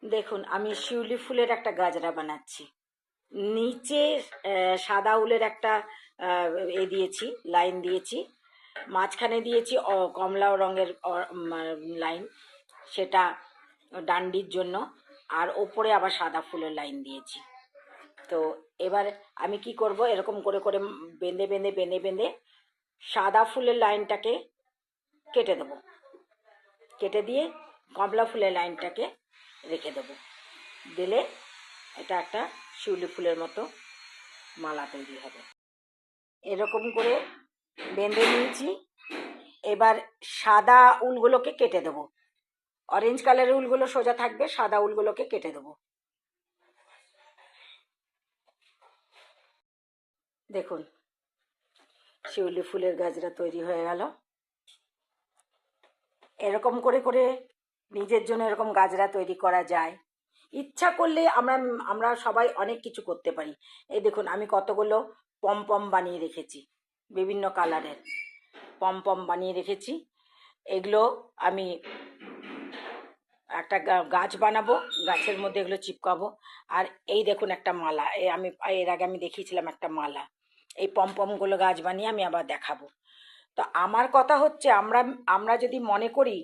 দেখুন, আমি শিউলি ফুলের একটা গাজরা বানাচ্ছি। নিচে সাদা উলের একটা দিয়েছি, লাইন দিয়েছি। মাঝখানে দিয়েছি কমলা রঙের লাইন, সেটা ডান্ডির জন্য। আর ওপরে আবার সাদা ফুলের লাইন দিয়েছি। তো এবার আমি কি করব, এরকম করে করে বেঁধে বেঁধে বেঁধে বেঁধে সাদা ফুলের লাইনটাকে কেটে দেবো। কেটে দিয়ে কমলা ফুলের লাইনটাকে রেখে দেবো। দিলে এটা একটা শিউলি ফুলের মতো মালা তৈরি হবে। এরকম করে বেঁধে নিয়েছি। এবার সাদা উলগুলোকে কেটে দেবো। অরেঞ্জ কালারের উলগুলো সোজা থাকবে, সাদা উলগুলোকে কেটে দেবো। দেখুন, শিউলি ফুলের গাজরা তৈরি হয়ে গেল। এরকম করে করে নিজের জন্য এরকম গাজরা তৈরি করা যায়। ইচ্ছা করলে আমরা আমরা সবাই অনেক কিছু করতে পারি। এই দেখুন, আমি কতগুলো পমপম বানিয়ে রেখেছি, বিভিন্ন কালারের পমপম বানিয়ে রেখেছি। এগুলো আমি একটা গাছ বানাবো, গাছের মধ্যে এগুলো চিপকাবো। আর এই দেখুন একটা মালা, আমি এর আগে আমি দেখিয়েছিলাম একটা মালা। এই পমপমগুলো গাছ বানিয়ে আমি আবার দেখাবো। তো আমার কথা হচ্ছে, আমরা আমরা যদি মনে করি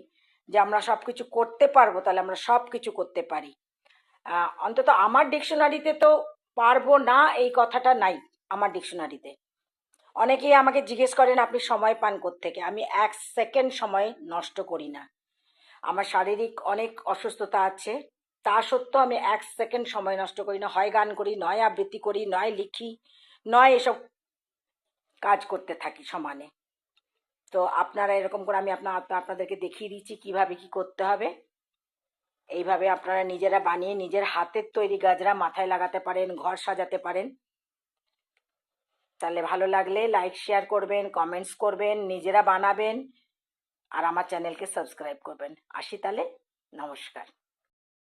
যে আমরা সব কিছু করতে পারবো, তাহলে আমরা সব কিছু করতে পারি। অন্তত আমার ডিকশনারিতে তো পারবো না এই কথাটা নাই। আমার ডিকশনারিতে অনেকেই আমাকে জিজ্ঞেস করেন আপনি সময় পান কোত্থেকে। আমি এক সেকেন্ড সময় নষ্ট করি না। আমার শারীরিক অনেক অসুস্থতা আছে, তা সত্ত্বেও আমি এক সেকেন্ড সময় নষ্ট করি না। হয় গান করি, নয় আবৃত্তি করি, নয় লিখি, নয় এসব কাজ করতে থাকি সমানে। তো আপনারা এরকম করে আমি আপনাদেরকে দেখিয়ে দিচ্ছি কিভাবে কি করতে হবে। এইভাবে আপনারা নিজেরা বানিয়ে নিজের হাতের তৈরি গাজরা মাথায় লাগাতে পারেন, ঘর সাজাতে পারেন। তাহলে ভালো লাগলে লাইক শেয়ার করবেন, কমেন্টস করবেন, নিজেরা বানাবেন, আর আমার চ্যানেলকে সাবস্ক্রাইব করবেন। আসি তাহলে, নমস্কার।